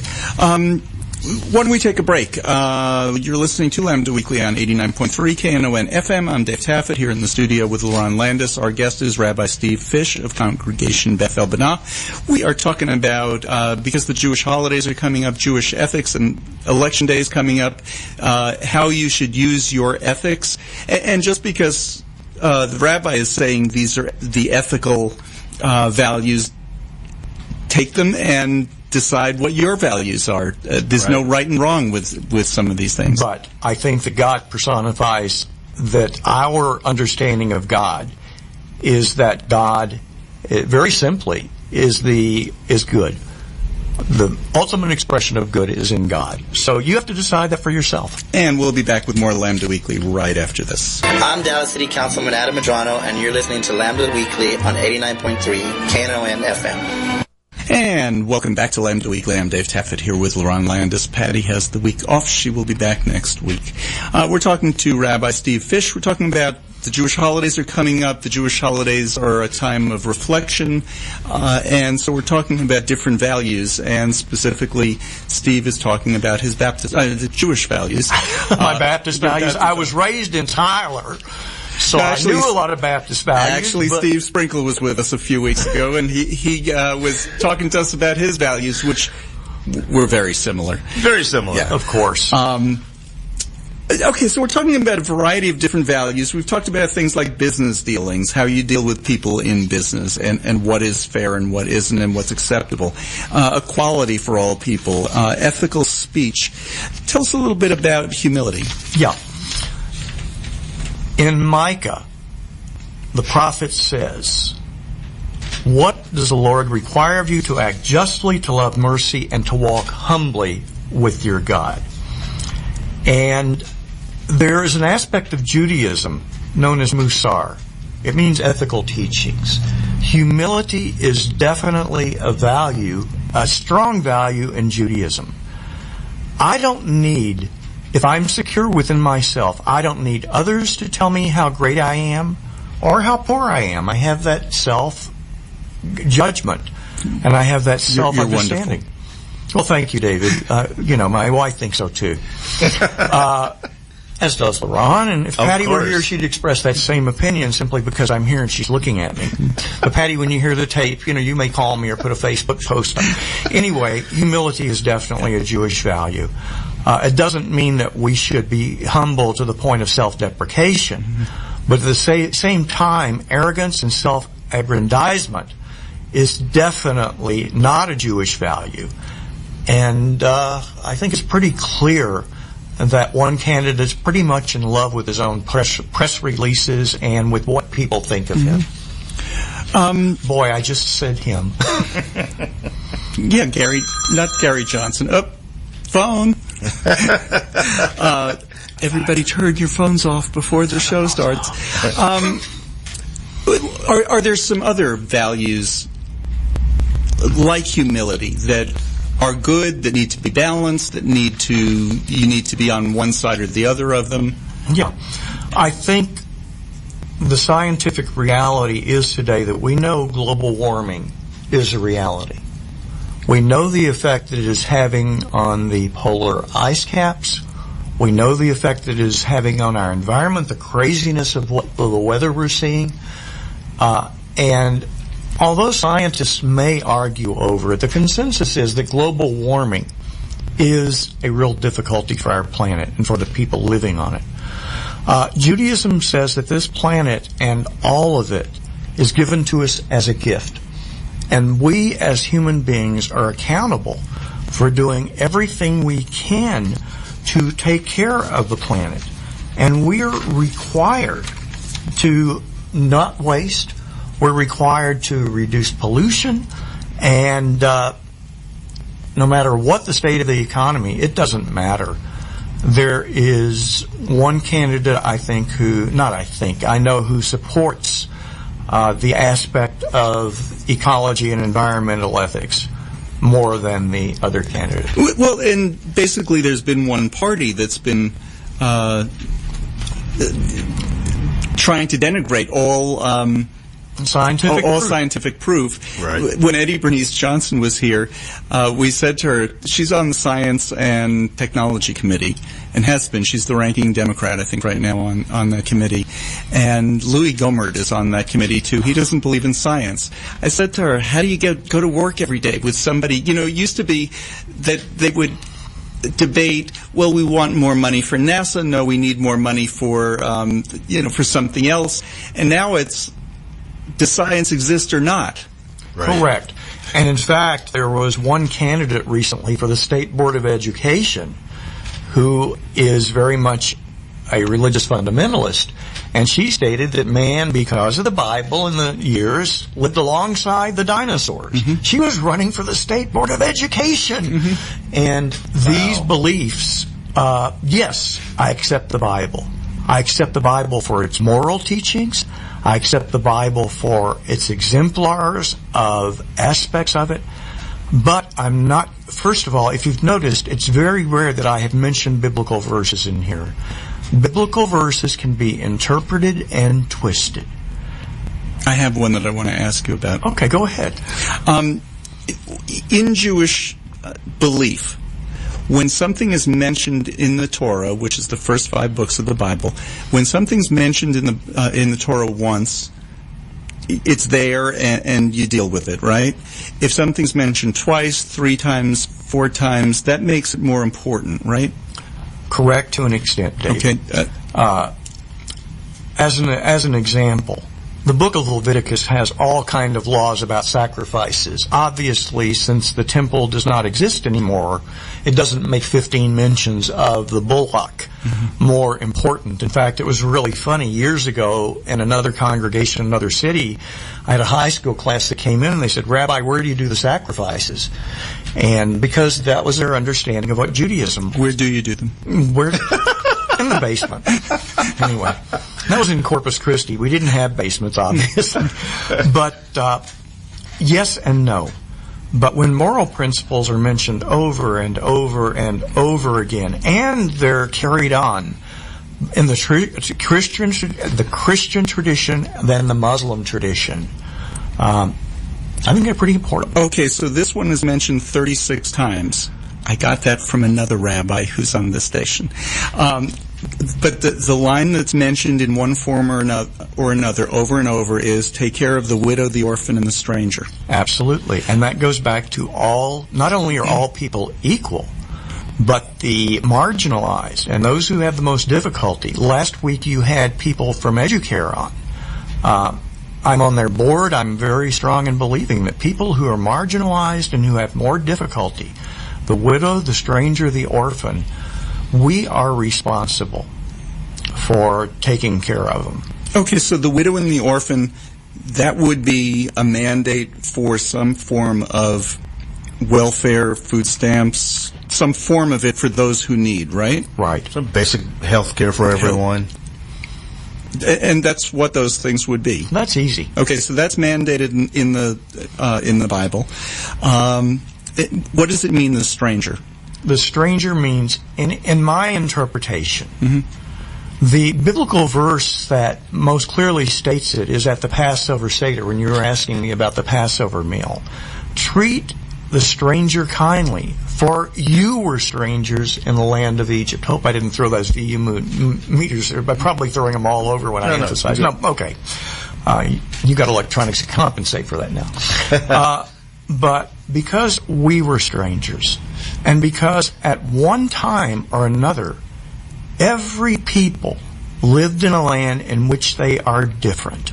Speaker 2: Why don't we take a break? You're listening to Lambda Weekly on 89.3 Knon FM. I'm Dave Taffet here in the studio with Lerone Landis. Our guest is Rabbi Steve Fisch of Congregation Beth El Banah. We are talking about, because the Jewish holidays are coming up, Jewish ethics, and Election Day is coming up, how you should use your ethics. And just because the rabbi is saying these are the ethical values. Take them and decide what your values are. There's no right and wrong with some of these things.
Speaker 4: But I think that God personifies that our understanding of God is that God, very simply, is good. The ultimate expression of good is in God. So you have to decide that for yourself.
Speaker 2: And we'll be back with more Lambda Weekly right after this.
Speaker 6: I'm Dallas City Councilman Adam Medrano, and you're listening to Lambda Weekly on 89.3 Knon FM.
Speaker 2: And welcome back to Lambda Weekly. I'm Dave Taffet here with Lerone Landis. Patti has the week off. She will be back next week. We're talking to Rabbi Steve Fisch. We're talking about the Jewish holidays are coming up. The Jewish holidays are a time of reflection. And so we're talking about different values. And specifically, Steve is talking about his the Jewish values.
Speaker 4: My Baptist values. I was raised in Tyler. So actually, I knew a lot of Baptist values.
Speaker 2: Actually, Steve Sprinkle was with us a few weeks ago, and he was talking to us about his values, which were very similar.
Speaker 3: Very similar.
Speaker 2: Yeah.
Speaker 4: Of course.
Speaker 2: Okay, so we're talking about a variety of different values. We've talked about things like business dealings, how you deal with people in business, and what is fair and what isn't and what's acceptable. Equality for all people, ethical speech. Tell us a little bit about humility.
Speaker 4: Yeah. In Micah, the prophet says, "What does the Lord require of you? To act justly, to love mercy, and to walk humbly with your God." And there is an aspect of Judaism known as Musar. It means ethical teachings. Humility is definitely a value, a strong value in Judaism. I don't need, if I'm secure within myself, I don't need others to tell me how great I am or how poor I am. I have that self-judgment, and I have that self-understanding. Well, thank you, David. My wife thinks so, too. As does Lerone, and if Patti were here, she'd express that same opinion simply because I'm here and she's looking at me. But Patti, when you hear the tape, you may call me or put a Facebook post on. Anyway, humility is definitely a Jewish value. It doesn't mean that we should be humble to the point of self-deprecation, but at the same time, arrogance and self-aggrandizement is definitely not a Jewish value. And I think it's pretty clear that one candidate's pretty much in love with his own press releases and with what people think of him. Boy, I just said him.
Speaker 2: Yeah, not Gary Johnson. Phone. Everybody turn your phones off before the show starts. Are there some other values like humility that are good, that need to be balanced, that you need to be on one side or the other of them?
Speaker 4: Yeah. I think the scientific reality is today that we know global warming is a reality. We know the effect that it is having on the polar ice caps. We know the effect that it is having on our environment, the craziness of the weather we're seeing. And although scientists may argue over it, the consensus is that global warming is a real difficulty for our planet and for the people living on it. Judaism says that this planet and all of it is given to us as a gift. And we as human beings are accountable for doing everything we can to take care of the planet. And we're required to not waste. We're required to reduce pollution, and no matter what the state of the economy, it doesn't matter. There is one candidate I know who supports the aspect of ecology and environmental ethics more than the other candidate.
Speaker 2: Well, and basically there's been one party that's been trying to denigrate all scientific proof.
Speaker 3: Right.
Speaker 2: When Eddie Bernice Johnson was here, we said to her, she's on the Science and Technology Committee, and has been. She's the ranking Democrat, I think, right now on that committee. And Louis Gohmert is on that committee, too. He doesn't believe in science. I said to her, how do you go to work every day with somebody? It used to be that they would debate, well, we want more money for NASA. No, we need more money for, for something else. And now it's, does science exist or not?
Speaker 3: Right.
Speaker 4: Correct. And in fact, there was one candidate recently for the State Board of Education who is very much a religious fundamentalist, and she stated that man, because of the Bible and the years, lived alongside the dinosaurs. Mm-hmm. She was running for the State Board of Education. Mm-hmm. And these beliefs, yes, I accept the Bible. I accept the Bible for its moral teachings. I accept the Bible for its exemplars of aspects of it. But I'm not, first of all, if you've noticed, it's very rare that I have mentioned biblical verses in here. Biblical verses can be interpreted and twisted.
Speaker 2: I have one that I want to ask you about.
Speaker 4: Okay, go ahead.
Speaker 2: In Jewish belief, when something is mentioned in the Torah, which is the first 5 books of the Bible, when something's mentioned in the Torah once, it's there and you deal with it, right? If something's mentioned twice, 3 times, 4 times, that makes it more important, right?
Speaker 4: Correct to an extent, Dave.
Speaker 2: Okay.
Speaker 4: As an example, the book of Leviticus has all kind of laws about sacrifices. Obviously, since the temple does not exist anymore, it doesn't make 15 mentions of the bullock more important. In fact, it was really funny. Years ago, in another congregation in another city, I had a high school class that came in and they said, "Rabbi, where do you do the sacrifices?" And because that was their understanding of what Judaism.
Speaker 2: Where do you do them?
Speaker 4: Where? In the basement. Anyway, that was in Corpus Christi. We didn't have basements, obviously. But yes and no. But when moral principles are mentioned over and over and over again, and they're carried on in the Christian tradition than the Muslim tradition, I think they're pretty important.
Speaker 2: Okay, so this one is mentioned 36 times. I got that from another rabbi who's on this station. But the line that's mentioned in one form or another over and over is take care of the widow, the orphan, and the stranger.
Speaker 4: Absolutely. And that goes back to all, not only are all people equal, but the marginalized and those who have the most difficulty. Last week you had people from Educare on. I'm on their board. I'm very strong in believing that people who are marginalized and who have more difficulty, the widow, the stranger, the orphan, we are responsible for taking care of them.
Speaker 2: Okay, so the widow and the orphan, that would be a mandate for some form of welfare, food stamps, some form of it for those who need, right?
Speaker 4: Right.
Speaker 3: Some basic health care for everyone.
Speaker 2: And that's what those things would be.
Speaker 4: That's easy.
Speaker 2: Okay, so that's mandated in the Bible. What does it mean, the stranger?
Speaker 4: The stranger means, in my interpretation, the biblical verse that most clearly states it is at the Passover Seder, when you were asking me about the Passover meal. Treat the stranger kindly, for you were strangers in the land of Egypt. Hope I didn't throw those VU meters there, by probably throwing them all over when I emphasized. No, okay. You got electronics to compensate for that now. But because we were strangers, and because at one time or another, every people lived in a land in which they are different,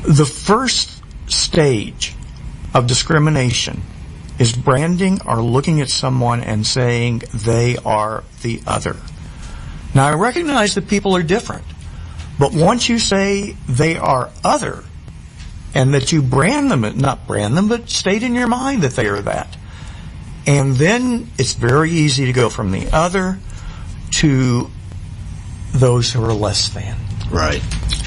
Speaker 4: the first stage of discrimination is branding or looking at someone and saying they are the other. Now, I recognize that people are different, but once you say they are other, and that you brand them, not brand them, but state in your mind that they are that. And then it's very easy to go from the other to those who are less than.
Speaker 3: Right.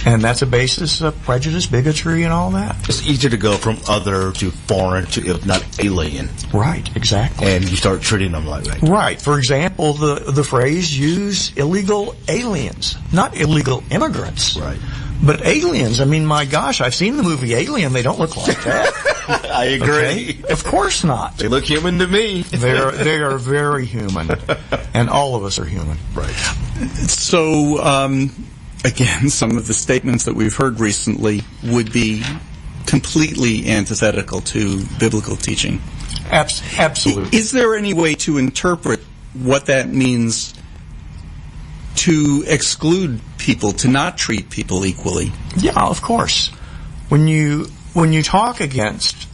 Speaker 4: And that's a basis of prejudice, bigotry, and all that.
Speaker 3: It's easier to go from other to foreign to, if not alien.
Speaker 4: Right, exactly.
Speaker 3: And you start treating them like that.
Speaker 4: Right. For example, the phrase, use illegal aliens, not illegal immigrants.
Speaker 3: Right.
Speaker 4: But aliens, I mean, my gosh, I've seen the movie Alien. They don't look like that.
Speaker 3: I agree.
Speaker 4: Okay? Of course not.
Speaker 3: They look human to me.
Speaker 4: They are very human. And all of us are human.
Speaker 3: Right.
Speaker 2: So, again, some of the statements that we've heard recently would be completely antithetical to biblical teaching.
Speaker 4: Absolutely.
Speaker 2: Is there any way to interpret what that means to exclude people, to not treat people equally.
Speaker 4: Yeah, of course. When you talk against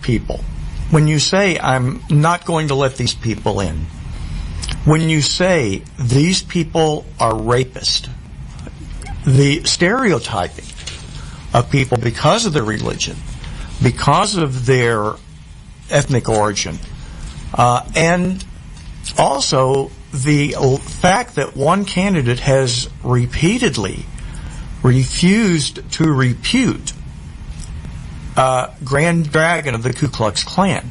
Speaker 4: people, when you say, I'm not going to let these people in, when you say these people are rapists, the stereotyping of people because of their religion, because of their ethnic origin, and also the fact that one candidate has repeatedly refused to repute Grand Dragon of the Ku Klux Klan.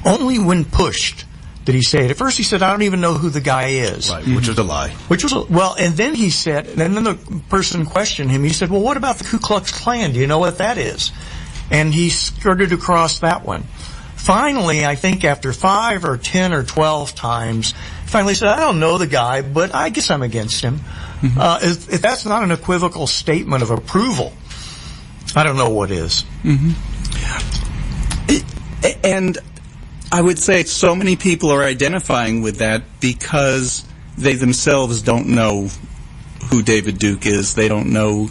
Speaker 4: Only when pushed did he say it. At first he said, I don't even know who the guy is.
Speaker 3: Right, which was a lie.
Speaker 4: Well, and then he said, and then the person questioned him, he said, well, what about the Ku Klux Klan? Do you know what that is? And he skirted across that one. Finally, I think after 5 or 10 or 12 times, finally said, I don't know the guy, but I guess I'm against him. Mm-hmm. If that's not an equivocal statement of approval, I don't know what is.
Speaker 2: Mm-hmm. And I would say so many people are identifying with that because they themselves don't know who David Duke is. They don't know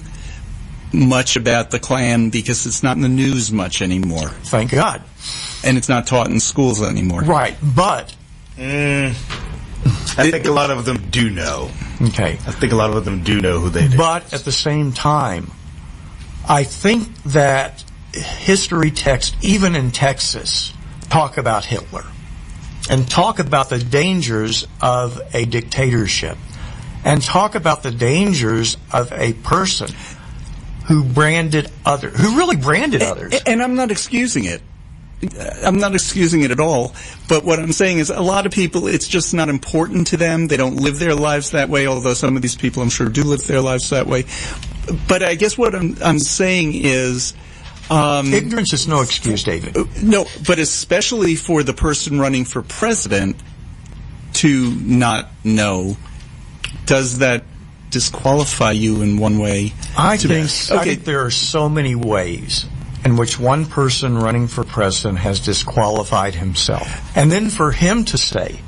Speaker 2: much about the Klan because it's not in the news much anymore.
Speaker 4: Thank God.
Speaker 2: And it's not taught in schools anymore.
Speaker 4: Right, but
Speaker 3: I think a lot of them do know.
Speaker 4: Okay.
Speaker 3: I think a lot of them do know who they do.
Speaker 4: But at the same time, I think that history texts, even in Texas, talk about Hitler and talk about the dangers of a dictatorship and talk about the dangers of a person who really branded others.
Speaker 2: And I'm not excusing it. I'm not excusing it at all. But what I'm saying is a lot of people, it's just not important to them. They don't live their lives that way, although some of these people I'm sure do live their lives that way. But I guess what I'm saying is...
Speaker 4: ignorance is no excuse, David.
Speaker 2: No, but especially for the person running for president to not know, does that disqualify you in one way?
Speaker 4: I think there are so many ways in which one person running for president has disqualified himself. And then for him to say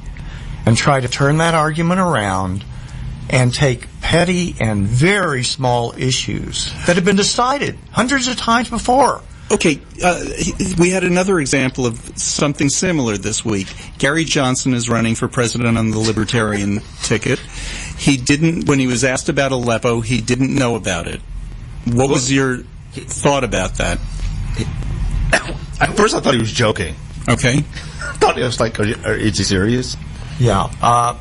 Speaker 4: and try to turn that argument around and take petty and very small issues that have been decided hundreds of times before.
Speaker 2: Okay, we had another example of something similar this week. Gary Johnson is running for president on the Libertarian ticket. He didn't, when he was asked about Aleppo, he didn't know about it. What was your thought about that?
Speaker 3: At first I thought he was joking.
Speaker 2: Okay.
Speaker 3: I thought he was like, is he serious?
Speaker 4: Yeah.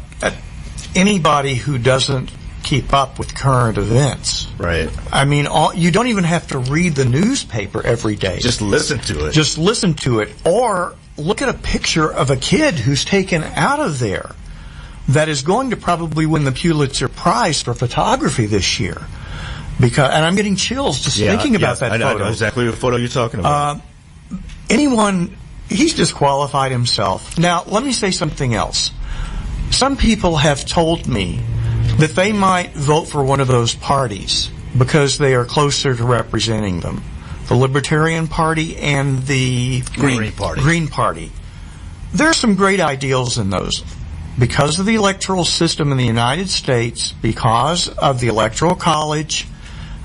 Speaker 4: Anybody who doesn't keep up with current events.
Speaker 3: Right.
Speaker 4: I mean, you don't even have to read the newspaper every day.
Speaker 3: Just listen to it.
Speaker 4: Just listen to it. Or look at a picture of a kid who's taken out of there that is going to probably win the Pulitzer Prize for photography this year. And I'm getting chills just thinking about that photo.
Speaker 3: I know exactly what photo you're talking about.
Speaker 4: He's disqualified himself. Now, let me say something else. Some people have told me that they might vote for one of those parties because they are closer to representing them. The Libertarian Party and the Green Party. There are some great ideals in those. Because of the electoral system in the United States, because of the Electoral College,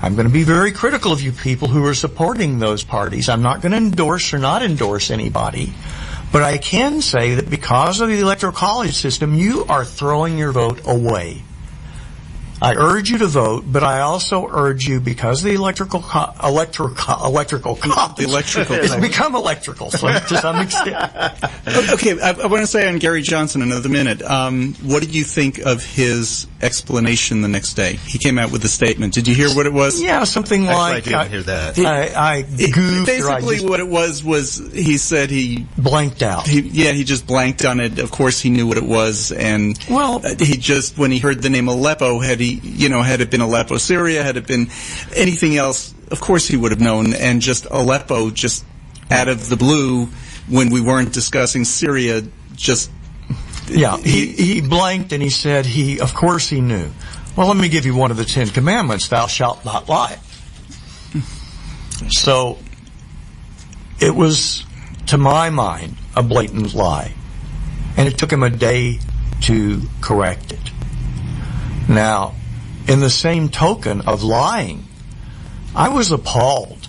Speaker 4: I'm going to be very critical of you people who are supporting those parties. I'm not going to endorse or not endorse anybody. But I can say that because of the Electoral College system, you are throwing your vote away. I urge you to vote, but I also urge you, because the electrical college, it's become electrical to some extent.
Speaker 2: Okay, I want to say on Gary Johnson another minute. What did you think of his explanation the next day? He came out with a statement. Did you hear what it was?
Speaker 4: Yeah, something like...
Speaker 3: I didn't hear that.
Speaker 4: I goofed.
Speaker 2: Basically, what it was he said he...
Speaker 4: blanked out.
Speaker 2: He just blanked on it. Of course, he knew what it was, and he just, when he heard the name Aleppo, had it been Aleppo, Syria, had it been anything else, of course he would have known. And just Aleppo, just out of the blue, when we weren't discussing Syria, just...
Speaker 4: Yeah, he blanked and he said of course he knew. Well, let me give you one of the 10 Commandments, thou shalt not lie. So, it was, to my mind, a blatant lie. And it took him a day to correct it. Now, in the same token of lying, I was appalled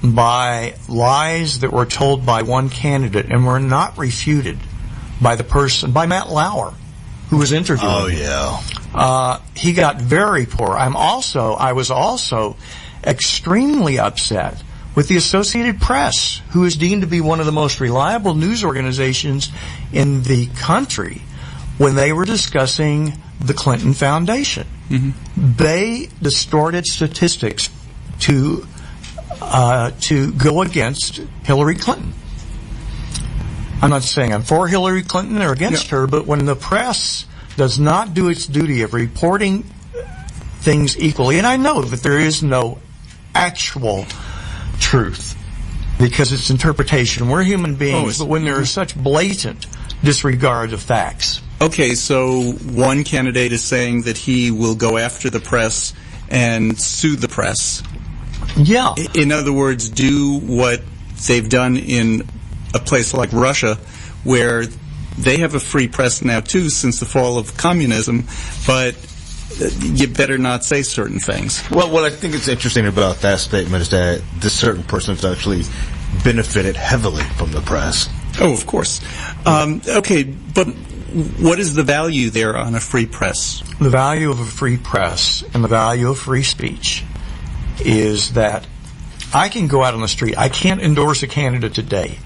Speaker 4: by lies that were told by one candidate and were not refuted by Matt Lauer, who was interviewed.
Speaker 3: Oh, yeah.
Speaker 4: He got very poor. I was also extremely upset with the Associated Press, who is deemed to be one of the most reliable news organizations in the country, when they were discussing the Clinton Foundation. Mm-hmm. They distorted statistics to go against Hillary Clinton. I'm not saying I'm for Hillary Clinton or against her, but when the press does not do its duty of reporting things equally, and I know that there is no actual truth because it's interpretation. We're human beings, but when there is such blatant disregard of facts.
Speaker 2: Okay, so one candidate is saying that he will go after the press and sue the press.
Speaker 4: Yeah.
Speaker 2: In other words, do what they've done in a place like Russia, where they have a free press now too since the fall of communism, but you better not say certain things.
Speaker 3: Well, what I think is interesting about that statement is that this certain person has actually benefited heavily from the press.
Speaker 2: Oh, of course. Okay, but what is the value there on a free press?
Speaker 4: The value of a free press and the value of free speech is that I can go out on the street. I can't endorse a candidate today.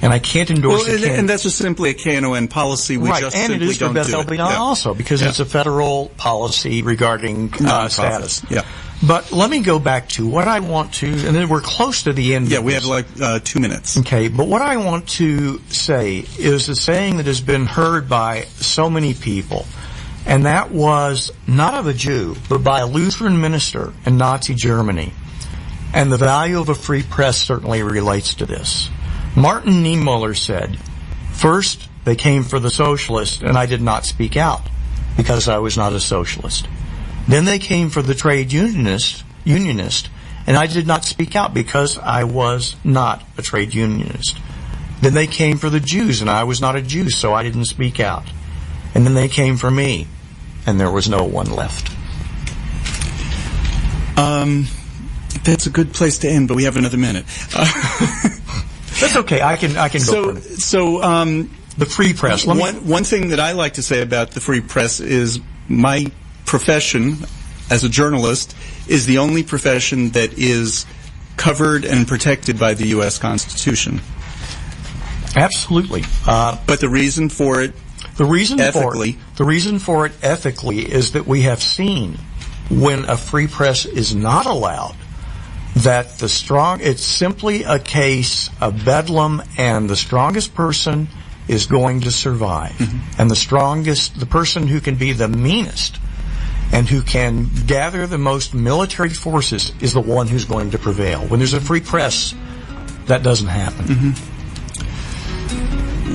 Speaker 4: And I can't endorse a candidate.
Speaker 2: And that's just simply a KNON policy. We just
Speaker 4: and
Speaker 2: simply
Speaker 4: it is for
Speaker 2: don't
Speaker 4: Beth
Speaker 2: do it.
Speaker 4: Elbion also, because it's a federal policy regarding status.
Speaker 2: Yeah.
Speaker 4: But let me go back to what I want to, and then we're close to the end.
Speaker 2: Yeah, we have like 2 minutes.
Speaker 4: Okay, but what I want to say is a saying that has been heard by so many people, and that was not of a Jew, but by a Lutheran minister in Nazi Germany. And the value of a free press certainly relates to this. Martin Niemöller said, "First, they came for the socialist, and I did not speak out because I was not a socialist. Then they came for the trade unionist, and I did not speak out because I was not a trade unionist. Then they came for the Jews, and I was not a Jew, so I didn't speak out. And then they came for me, and there was no one left."
Speaker 2: That's a good place to end, but we have another minute.
Speaker 4: That's okay. I can go for it.
Speaker 2: So,
Speaker 4: the free press.
Speaker 2: One thing that I like to say about the free press is my profession as a journalist is the only profession that is covered and protected by the U.S. Constitution.
Speaker 4: Absolutely.
Speaker 2: But the reason for it,
Speaker 4: the reason for it ethically is that we have seen when a free press is not allowed that it's simply a case of bedlam, and the strongest person is going to survive. Mm-hmm. And the person who can be the meanest and who can gather the most military forces is the one who's going to prevail. When there's a free press, that doesn't happen.
Speaker 2: Mm-hmm.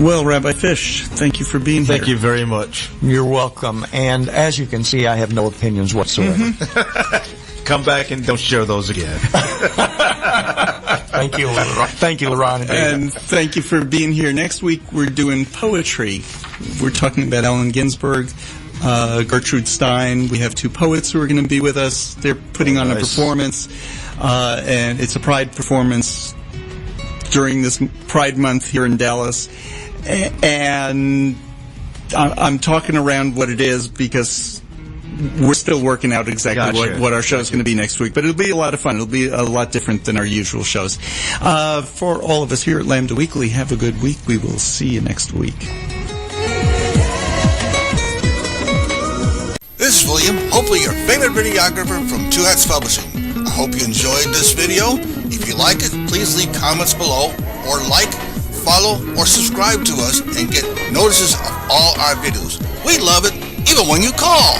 Speaker 2: Well, Rabbi Fisch, thank you for being here.
Speaker 3: Thank you very much.
Speaker 4: You're welcome. And as you can see, I have no opinions whatsoever.
Speaker 3: Mm-hmm. Come back and don't share those again.
Speaker 4: Thank you, Lerone.
Speaker 2: And thank you for being here. Next week, we're doing poetry. We're talking about Allen Ginsberg, Gertrude Stein. We have 2 poets who are going to be with us. They're putting on a performance, and it's a Pride performance during this Pride Month here in Dallas. And I'm talking around what it is because we're still working out exactly what our show is going to be next week. But it'll be a lot of fun. It'll be a lot different than our usual shows. For all of us here at Lambda Weekly, have a good week. We will see you next week.
Speaker 1: This is William, hopefully your favorite videographer from Two Hats Publishing. I hope you enjoyed this video. If you like it, please leave comments below, or like, follow, or subscribe to us and get notices of all our videos. We love it, even when you call.